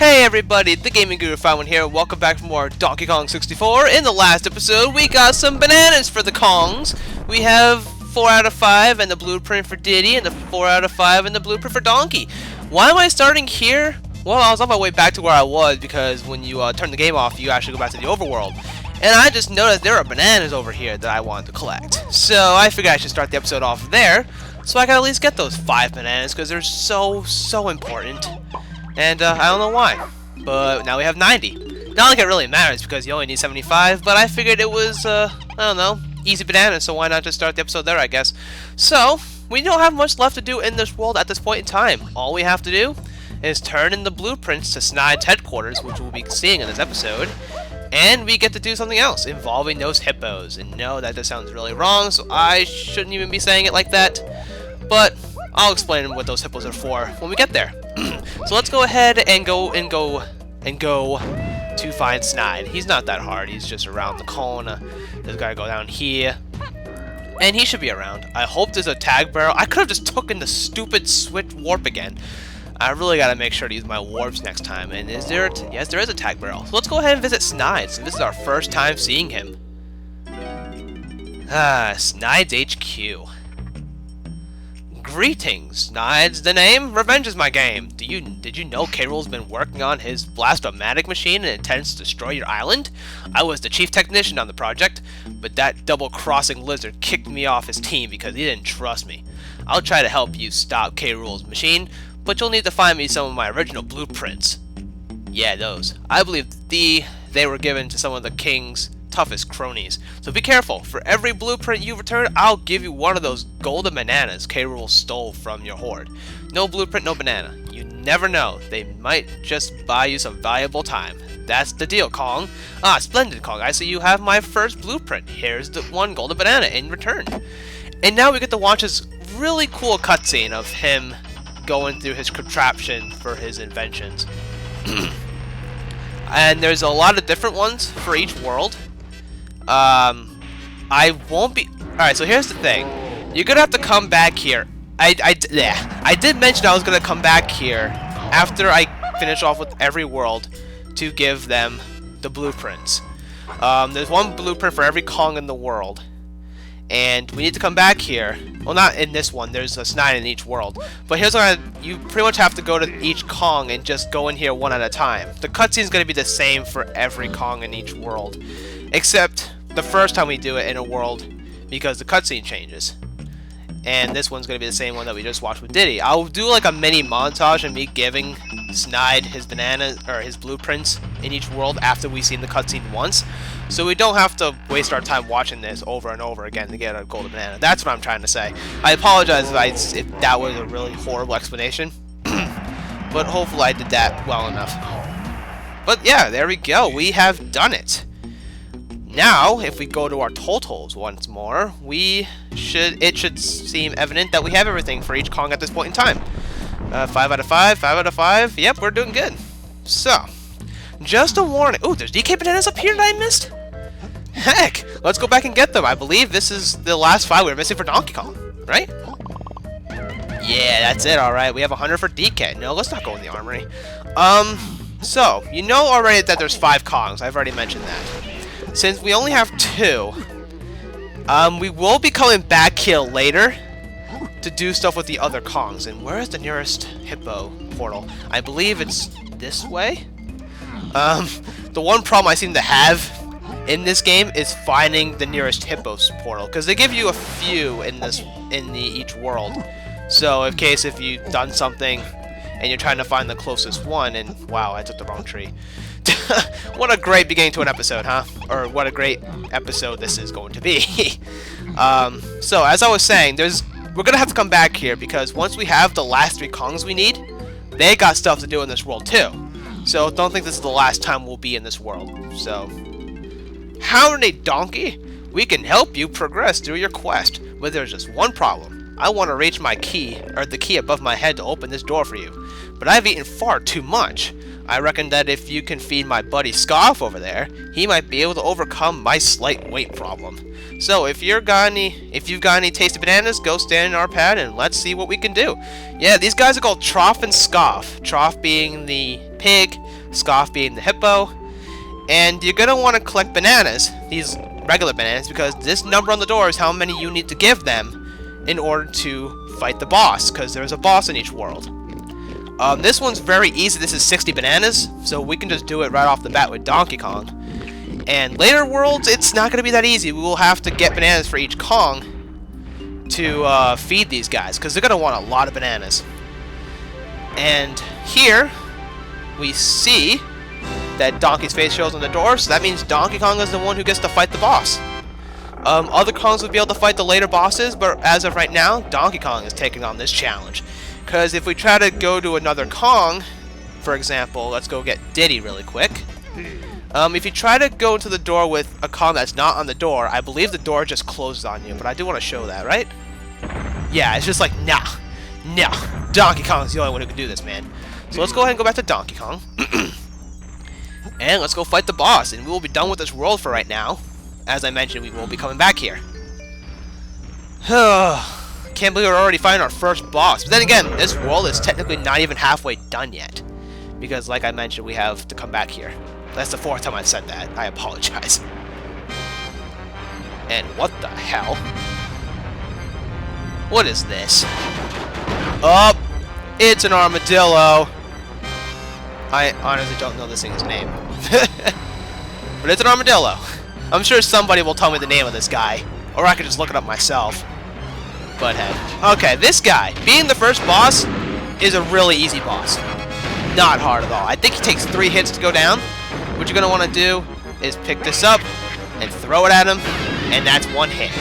Hey everybody, the Gaming Guru 51 here. Welcome back for more Donkey Kong 64. In the last episode, we got some bananas for the Kongs. We have 4 out of 5 and the blueprint for Diddy, and the 4 out of 5 and the blueprint for Donkey. Why am I starting here? Well, I was on my way back to where I was because when you turn the game off, you actually go back to the overworld. And I just noticed there are bananas over here that I wanted to collect. So I figured I should start the episode off there, so I can at least get those 5 bananas because they're so important. And I don't know why, but now we have 90. Not like it really matters because you only need 75, but I figured it was, I don't know, easy banana, so why not just start the episode there, I guess. So, we don't have much left to do in this world at this point in time. All we have to do is turn in the blueprints to Snide's headquarters, which we'll be seeing in this episode, and we get to do something else involving those hippos. And no, that just sounds really wrong, so I shouldn't even be saying it like that, but I'll explain what those hippos are for when we get there. So let's go ahead and go to find Snide. He's not that hard. He's just around the corner. Just gotta go down here, and he should be around. I hope there's a tag barrel. I could have just taken the stupid switch warp again. I really gotta make sure to use my warps next time. And is there? Yes, there is a tag barrel. So let's go ahead and visit Snide. So this is our first time seeing him. Snide's HQ. Greetings, Snide's the name. Revenge is my game. Did you know K.Rool's been working on his blast-o-matic machine and intends to destroy your island? I was the chief technician on the project, but that double-crossing lizard kicked me off his team because he didn't trust me. I'll try to help you stop K.Rool's machine, but you'll need to find me some of my original blueprints. Yeah, those. I believe they were given to some of the king's toughest cronies. So be careful. For every blueprint you return, I'll give you one of those golden bananas K.Rool stole from your hoard. No blueprint, no banana. You never know. They might just buy you some valuable time. That's the deal, Kong. Ah, splendid, Kong. I see you have my first blueprint. Here's the one golden banana in return. And now we get to watch this really cool cutscene of him going through his contraption for his inventions. And there's a lot of different ones for each world. I won't be... Alright, so here's the thing. You're gonna have to come back here. I did mention I was gonna come back here after I finish off with every world to give them the blueprints. There's one blueprint for every Kong in the world. And we need to come back here. Well, not in this one. There's a Snide in each world. But here's what you pretty much have to go to each Kong and just go in here one at a time. The cutscene's gonna be the same for every Kong in each world, except the first time we do it in a world because the cutscene changes. And this one's going to be the same one that we just watched with Diddy. I'll do like a mini montage of me giving Snide his bananas or his blueprints in each world after we've seen the cutscene once, so we don't have to waste our time watching this over and over again to get a golden banana. That's what I'm trying to say. I apologize if that was a really horrible explanation, but hopefully I did that well enough. But yeah, there we go. We have done it. Now, if we go to our totals once more, it should seem evident that we have everything for each Kong at this point in time. 5 out of 5, 5 out of 5. Yep, we're doing good. So, just a warning. Ooh, there's DK bananas up here that I missed? Heck, let's go back and get them. I believe this is the last 5 we're missing for Donkey Kong, right? Yeah, that's it, alright. We have 100 for DK. No, let's not go in the armory. So, you know already that there's 5 Kongs. I've already mentioned that. Since we only have 2, we will be coming back here later to do stuff with the other Kongs. And where is the nearest hippo portal? I believe it's this way. The one problem I seem to have in this game is finding the nearest hippo's portal, because they give you a few in each world. So in case if you've done something and you're trying to find the closest one, and wow, I took the wrong tree. What a great beginning to an episode, huh? Or what a great episode this is going to be. So, as I was saying, we're going to have to come back here because once we have the last 3 Kongs we need, they got stuff to do in this world too. So, don't think this is the last time we'll be in this world. So, howdy, Donkey! We can help you progress through your quest, but there's just one problem. I want to reach my key, or the key above my head to open this door for you, but I've eaten far too much. I reckon that if you can feed my buddy Scoff over there, he might be able to overcome my slight weight problem. So if you've got any tasty bananas, go stand in our pad and let's see what we can do. Yeah, these guys are called Troff and Scoff. Troff being the pig, Scoff being the hippo. And you're gonna want to collect bananas, these regular bananas, because this number on the door is how many you need to give them in order to fight the boss, because there's a boss in each world. This one's very easy. This is 60 bananas, so we can just do it right off the bat with Donkey Kong. And later worlds, it's not going to be that easy. We will have to get bananas for each Kong to feed these guys, because they're going to want a lot of bananas. And here, we see that Donkey's face shows on the door, so that means Donkey Kong is the one who gets to fight the boss. Other Kongs will be able to fight the later bosses, but as of right now, Donkey Kong is taking on this challenge. Because if we try to go to another Kong, for example, let's go get Diddy really quick. If you try to go into the door with a Kong that's not on the door, I believe the door just closes on you, but I do want to show that, right? Yeah, it's just like, nah, Donkey Kong's the only one who can do this, man. So let's go ahead and go back to Donkey Kong. And let's go fight the boss, and we will be done with this world for right now. As I mentioned, we will be coming back here. Can't believe we're already fighting our first boss. But then again, this world is technically not even halfway done yet. Because, like I mentioned, we have to come back here. That's the 4th time I've said that. I apologize. And what the hell? What is this? Oh, it's an armadillo. I honestly don't know this thing's name. But it's an armadillo. I'm sure somebody will tell me the name of this guy. Or I could just look it up myself. Butthead. Okay, this guy, being the first boss, is a really easy boss. Not hard at all. I think he takes 3 hits to go down. What you're going to want to do is pick this up and throw it at him, and that's 1 hit.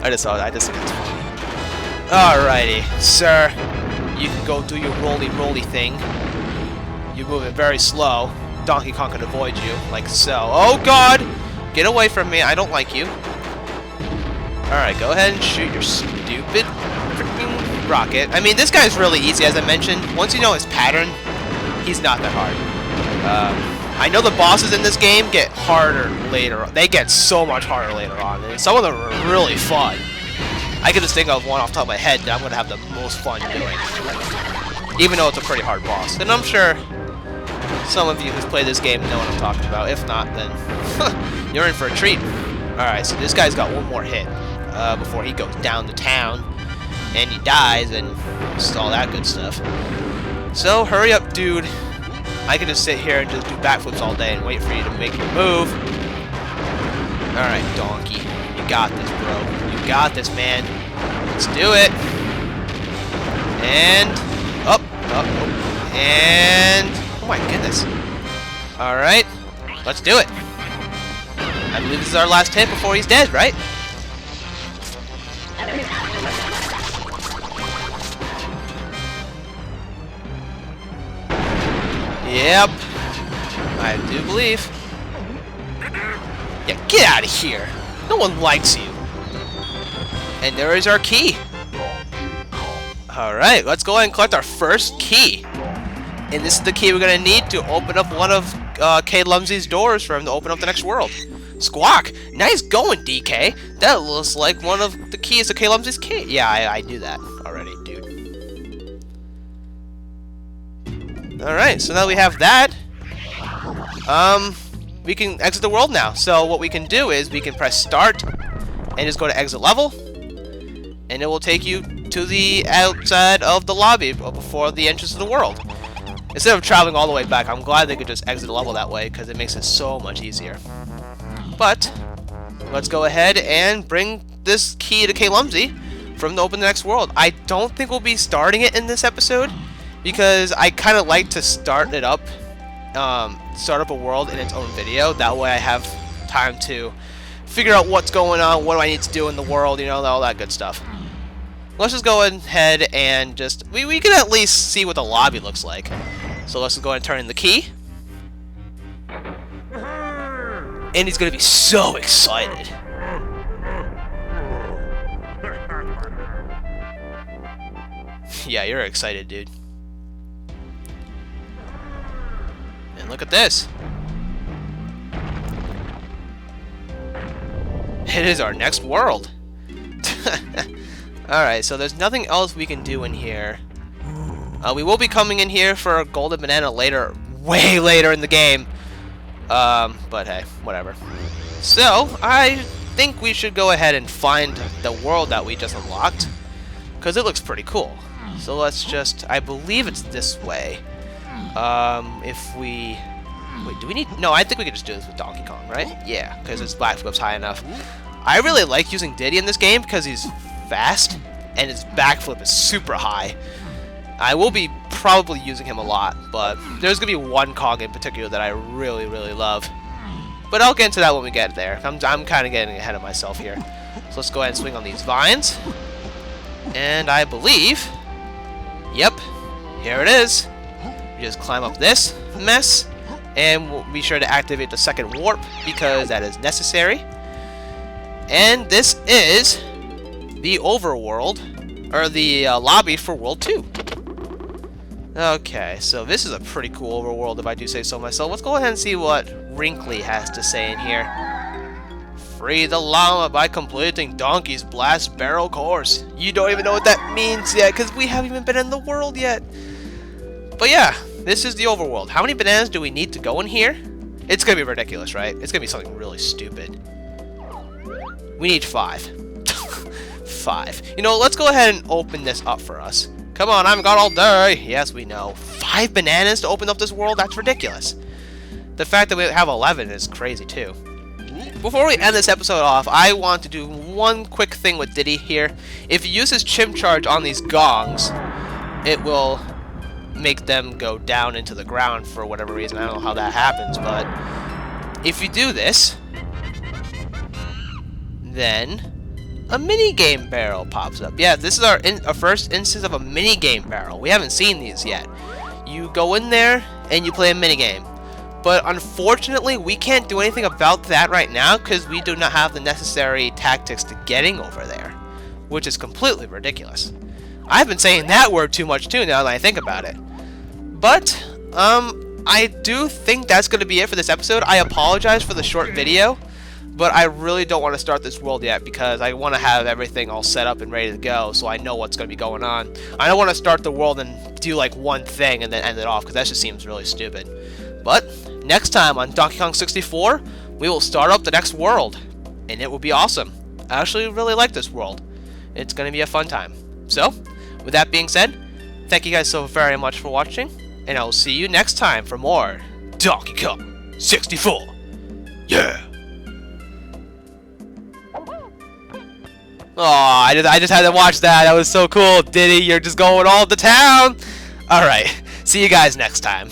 I just think it's funny. Alrighty, sir. You can go do your roly-roly thing. You're moving very slow. Donkey Kong can avoid you, like so. Oh god! Get away from me, I don't like you. Alright, go ahead and shoot your stupid freaking rocket. I mean, this guy's really easy, as I mentioned. Once you know his pattern, he's not that hard. I know the bosses in this game get harder later on. They get so much harder later on, and some of them are really fun. I can just think of one off the top of my head that I'm going to have the most fun doing. Even though it's a pretty hard boss. And I'm sure some of you who've played this game know what I'm talking about. If not, then you're in for a treat. Alright, so this guy's got 1 more hit before he goes down to town. And he dies and just all that good stuff. So, hurry up, dude. I can just sit here and just do backflips all day and wait for you to make your move. Alright, donkey. You got this, bro. You got this, man. Let's do it. And up, and oh my goodness. Alright, let's do it. I believe this is our last hit before he's dead, right? Yep. I do believe. Yeah, get out of here. No one likes you. And there is our key. Alright, let's go ahead and collect our first key. And this is the key we're going to need to open up one of K.Lumsy's doors for him to open up the next world. Squawk! Nice going, DK! That looks like one of the keys to K.Lumsy's key. Yeah, I knew that already, dude. Alright, so now we have that. We can exit the world now. So what we can do is we can press start and just go to exit level. And it will take you to the outside of the lobby before the entrance of the world. Instead of traveling all the way back, I'm glad they could just exit the level that way because it makes it so much easier. But let's go ahead and bring this key to K.Lumsy from the Open the Next World. I don't think we'll be starting it in this episode because I kind of like to start it up, start up a world in its own video. That way I have time to figure out what's going on, what do I need to do in the world, you know, all that good stuff. Let's just go ahead and just, we can at least see what the lobby looks like. So let's just go ahead and turn in the key. And he's going to be so excited. Yeah, you're excited, dude. And look at this. It is our next world. Alright, so there's nothing else we can do in here. We will be coming in here for a golden banana later, way later in the game. But hey, whatever. So, I think we should go ahead and find the world that we just unlocked, because it looks pretty cool. So let's just, I believe it's this way. If we, wait, do we need, no, I think we can just do this with Donkey Kong, right? Yeah, because his backflip's high enough. I really like using Diddy in this game because he's fast, and his backflip is super high. I will be probably using him a lot, but there's going to be one Kong in particular that I really, really love. But I'll get into that when we get there. I'm kind of getting ahead of myself here. So let's go ahead and swing on these vines. And I believe, yep, here it is. We just climb up this mess, and we'll be sure to activate the second warp because that is necessary. And this is the overworld, or the lobby for World 2. Okay, so this is a pretty cool overworld if I do say so myself. Let's go ahead and see what Wrinkly has to say in here. Free the llama by completing Donkey's Blast Barrel course. You don't even know what that means yet because we haven't even been in the world yet. But yeah, this is the overworld. How many bananas do we need to go in here? It's going to be ridiculous, right? It's going to be something really stupid. We need 5. 5. You know, let's go ahead and open this up for us. Come on, I haven't got all day. Yes, we know. 5 bananas to open up this world? That's ridiculous. The fact that we have 11 is crazy, too. Before we end this episode off, I want to do one quick thing with Diddy here. If you use his chimp charge on these gongs, it will make them go down into the ground for whatever reason. I don't know how that happens, but if you do this, then a mini-game barrel pops up. Yeah, this is our first instance of a mini-game barrel. We haven't seen these yet. You go in there and you play a mini-game. But unfortunately, we can't do anything about that right now because we do not have the necessary tactics to getting over there, which is completely ridiculous. I've been saying that word too much too now that I think about it. But, I do think that's going to be it for this episode. I apologize for the short video. But I really don't want to start this world yet because I want to have everything all set up and ready to go so I know what's going to be going on. I don't want to start the world and do like one thing and then end it off because that just seems really stupid. But next time on Donkey Kong 64, we will start up the next world. And it will be awesome. I actually really like this world. It's going to be a fun time. So, with that being said, thank you guys so very much for watching. And I will see you next time for more Donkey Kong 64. Yeah! Oh, I just had to watch that. That was so cool. Diddy, you're just going all to town. Alright, see you guys next time.